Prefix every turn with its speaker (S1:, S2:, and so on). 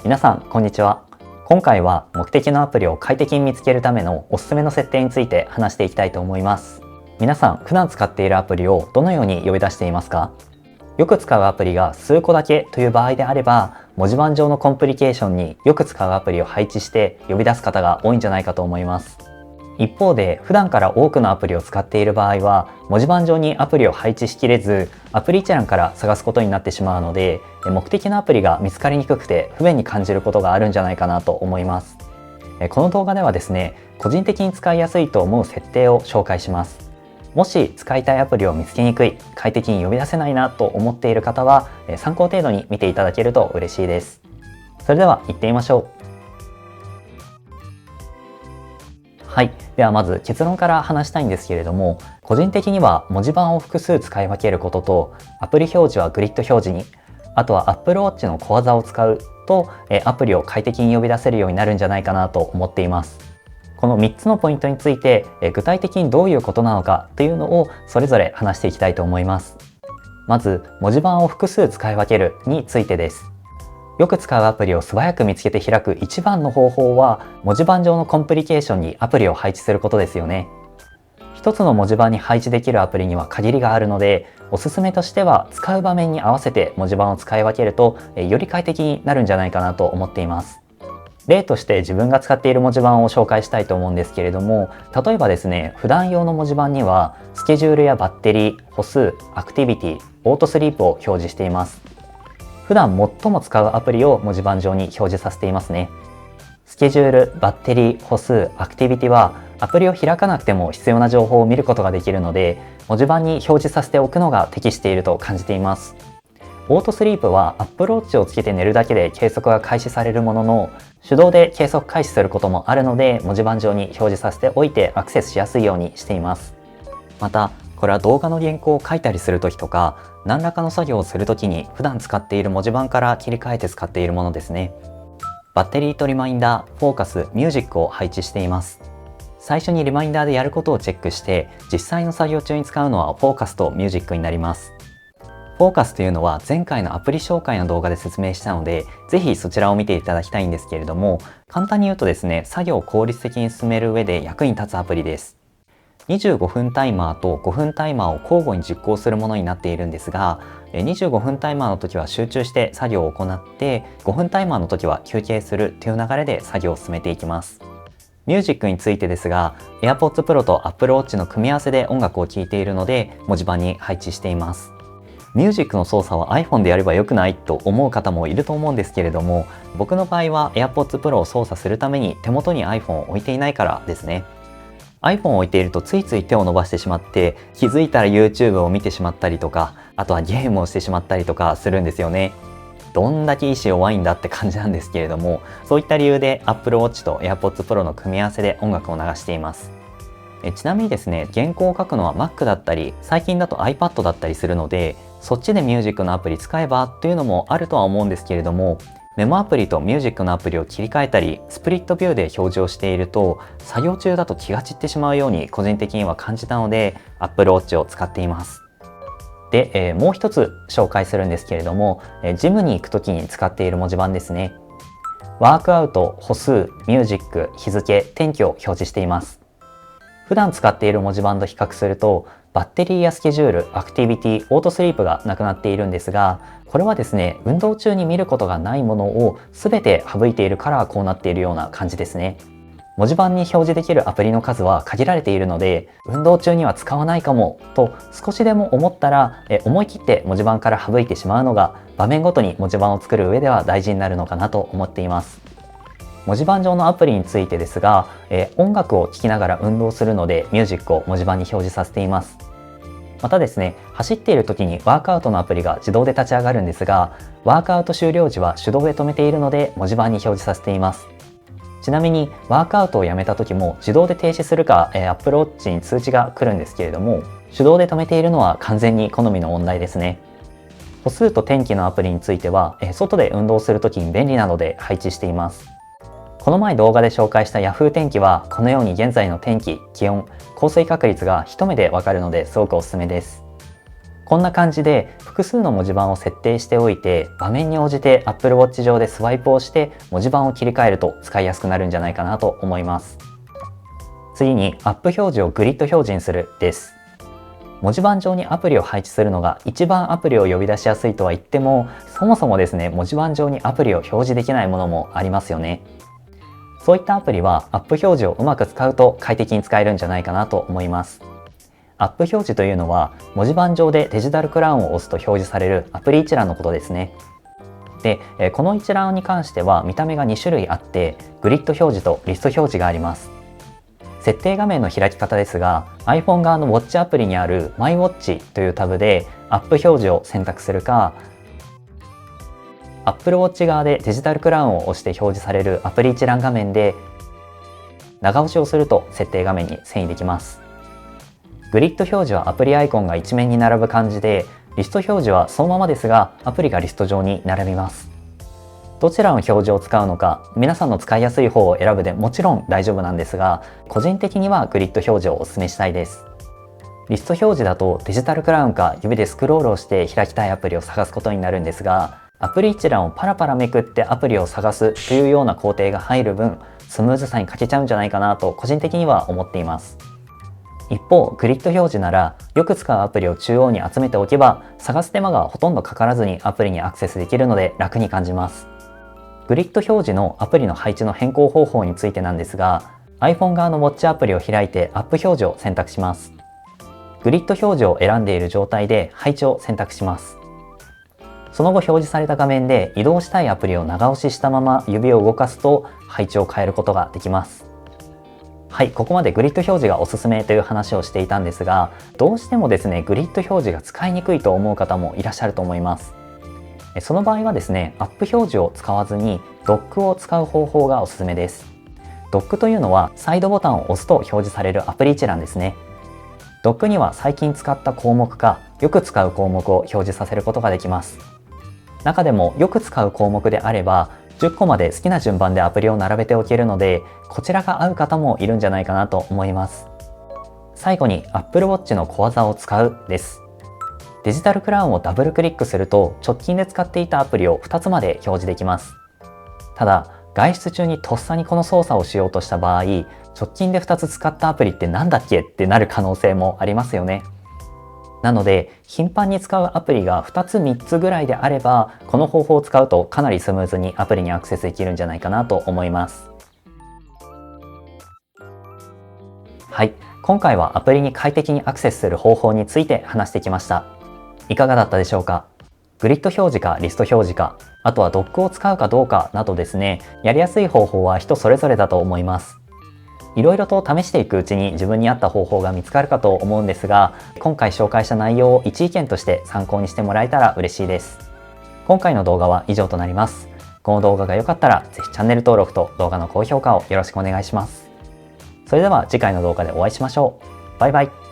S1: 皆さん、こんにちは。今回は目的のアプリを快適に見つけるためのおすすめの設定について話していきたいと思います。皆さん、普段使っているアプリをどのように呼び出していますか？よく使うアプリが数個だけという場合であれば、文字盤上のコンプリケーションによく使うアプリを配置して呼び出す方が多いんじゃないかと思います。一方で、普段から多くのアプリを使っている場合は、文字盤上にアプリを配置しきれず、アプリ一覧から探すことになってしまうので、目的のアプリが見つかりにくくて不便に感じることがあるんじゃないかなと思います。この動画ではですね、個人的に使いやすいと思う設定を紹介します。もし使いたいアプリを見つけにくい、快適に呼び出せないなと思っている方は、参考程度に見ていただけると嬉しいです。それでは行ってみましょう。はい。ではまず結論から話したいんですけれども、個人的には文字盤を複数使い分けることと、アプリ表示はグリッド表示に、あとは Apple Watch の小技を使うと、アプリを快適に呼び出せるようになるんじゃないかなと思っています。この3つのポイントについて、具体的にどういうことなのかというのをそれぞれ話していきたいと思います。まず、文字盤を複数使い分けるについてです。よく使うアプリを素早く見つけて開く一番の方法は、文字盤上のコンプリケーションにアプリを配置することですよね。一つの文字盤に配置できるアプリには限りがあるので、おすすめとしては使う場面に合わせて文字盤を使い分けると、より快適になるんじゃないかなと思っています。例として自分が使っている文字盤を紹介したいと思うんですけれども、例えばですね、普段用の文字盤にはスケジュールやバッテリー、歩数、アクティビティ、オートスリープを表示しています。普段最も使うアプリを文字盤上に表示させていますね。スケジュール、バッテリー、歩数、アクティビティはアプリを開かなくても必要な情報を見ることができるので、文字盤に表示させておくのが適していると感じています。オートスリープは Apple Watch をつけて寝るだけで計測が開始されるものの、手動で計測開始することもあるので、文字盤上に表示させておいてアクセスしやすいようにしています。また、これは動画の原稿を書いたりするときとか、何らかの作業をするときに普段使っている文字盤から切り替えて使っているものですね。バッテリーとリマインダー、フォーカス、ミュージックを配置しています。最初にリマインダーでやることをチェックして、実際の作業中に使うのはフォーカスとミュージックになります。フォーカスというのは前回のアプリ紹介の動画で説明したので、ぜひそちらを見ていただきたいんですけれども、簡単に言うとですね、作業を効率的に進める上で役に立つアプリです。25分タイマーと5分タイマーを交互に実行するものになっているんですが、25分タイマーの時は集中して作業を行って、5分タイマーの時は休憩するという流れで作業を進めていきます。ミュージックについてですが、AirPods Pro と Apple Watch の組み合わせで音楽を聴いているので、文字盤に配置しています。ミュージックの操作は iPhone でやればよくないと思う方もいると思うんですけれども、僕の場合は AirPods Pro を操作するために手元に iPhone を置いていないからですね。iPhone を置いているとついつい手を伸ばしてしまって、気づいたら YouTube を見てしまったりとか、あとはゲームをしてしまったりとかするんですよね。どんだけ意志弱いんだって感じなんですけれども、そういった理由で Apple Watch と AirPods Pro の組み合わせで音楽を流しています。ちなみにですね、原稿を書くのは Mac だったり、最近だと iPad だったりするので、そっちでミュージックのアプリ使えばというのもあるとは思うんですけれども、メモアプリとミュージックのアプリを切り替えたり、スプリットビューで表示をしていると、作業中だと気が散ってしまうように個人的には感じたので、Apple Watch を使っています。で、もう一つ紹介するんですけれども、ジムに行くときに使っている文字盤ですね。ワークアウト、歩数、ミュージック、日付、天気を表示しています。普段使っている文字盤と比較すると、バッテリーやスケジュール、アクティビティ、オートスリープがなくなっているんですが、これはですね、運動中に見ることがないものを全て省いているからこうなっているような感じですね。文字盤に表示できるアプリの数は限られているので、運動中には使わないかもと少しでも思ったら、思い切って文字盤から省いてしまうのが場面ごとに文字盤を作る上では大事になるのかなと思っています。文字盤上のアプリについてですが、音楽を聴きながら運動するのでミュージックを文字盤に表示させています。またですね、走っている時にワークアウトのアプリが自動で立ち上がるんですが、ワークアウト終了時は手動で止めているので文字盤に表示させています。ちなみにワークアウトをやめた時も自動で停止するか、Apple Watch に通知が来るんですけれども、手動で止めているのは完全に好みの問題ですね。歩数と天気のアプリについては、外で運動する時に便利なので配置しています。この前動画で紹介した Yahoo 天気はこのように現在の天気、気温、降水確率が一目でわかるのですごくおすすめです。こんな感じで複数の文字盤を設定しておいて、場面に応じて Apple Watch 上でスワイプをして文字盤を切り替えると使いやすくなるんじゃないかなと思います。次にアップ表示をグリッド表示にするです。文字盤上にアプリを配置するのが一番アプリを呼び出しやすいとは言っても、そもそもですね、文字盤上にアプリを表示できないものもありますよね。そういったアプリはアップ表示をうまく使うと快適に使えるんじゃないかなと思います。アップ表示というのは文字盤上でデジタルクラウンを押すと表示されるアプリ一覧のことですね。で、この一覧に関しては見た目が2種類あって、グリッド表示とリスト表示があります。設定画面の開き方ですが、 iPhone 側のウォッチアプリにある MyWatch というタブでアップ表示を選択するか、 Apple Watch 側でデジタルクラウンを押して表示されるアプリ一覧画面で長押しをすると設定画面に遷移できます。グリッド表示はアプリアイコンが一面に並ぶ感じで、リスト表示はそのままですがアプリがリスト上に並びます。どちらの表示を使うのか、皆さんの使いやすい方を選ぶでもちろん大丈夫なんですが、個人的にはグリッド表示をお勧めしたいです。リスト表示だとデジタルクラウンか指でスクロールをして開きたいアプリを探すことになるんですが、アプリ一覧をパラパラめくってアプリを探すというような工程が入る分、スムーズさに欠けちゃうんじゃないかなと個人的には思っています。一方、グリッド表示ならよく使うアプリを中央に集めておけば、探す手間がほとんどかからずにアプリにアクセスできるので楽に感じます。グリッド表示のアプリの配置の変更方法についてなんですが、 iPhone 側のウォッチアプリを開いてアップ表示を選択します。グリッド表示を選んでいる状態で配置を選択します。その後表示された画面で移動したいアプリを長押ししたまま指を動かすと配置を変えることができます。はい、ここまでグリッド表示がおすすめという話をしていたんですが、どうしてもですね、グリッド表示が使いにくいと思う方もいらっしゃると思います。その場合はですね、アップ表示を使わずにドックを使う方法がおすすめです。ドックというのはサイドボタンを押すと表示されるアプリ一覧ですね。ドックには最近使った項目かよく使う項目を表示させることができます。中でもよく使う項目であれば10個まで好きな順番でアプリを並べておけるので、こちらが合う方もいるんじゃないかなと思います。最後に Apple Watch の小技を使うです。デジタルクラウンをダブルクリックすると直近で使っていたアプリを2つまで表示できます。ただ、外出中にとっさにこの操作をしようとした場合、直近で2つ使ったアプリってなんだっけってなる可能性もありますよね。なので、頻繁に使うアプリが2つ3つぐらいであれば、この方法を使うとかなりスムーズにアプリにアクセスできるんじゃないかなと思います。はい、今回はアプリに快適にアクセスする方法について話してきました。いかがだったでしょうか。グリッド表示かリスト表示か、あとはドックを使うかどうかなどですね、やりやすい方法は人それぞれだと思います。いろいろと試していくうちに自分に合った方法が見つかるかと思うんですが、今回紹介した内容を一意見として参考にしてもらえたら嬉しいです。今回の動画は以上となります。この動画が良かったらぜひチャンネル登録と動画の高評価をよろしくお願いします。それでは次回の動画でお会いしましょう。バイバイ。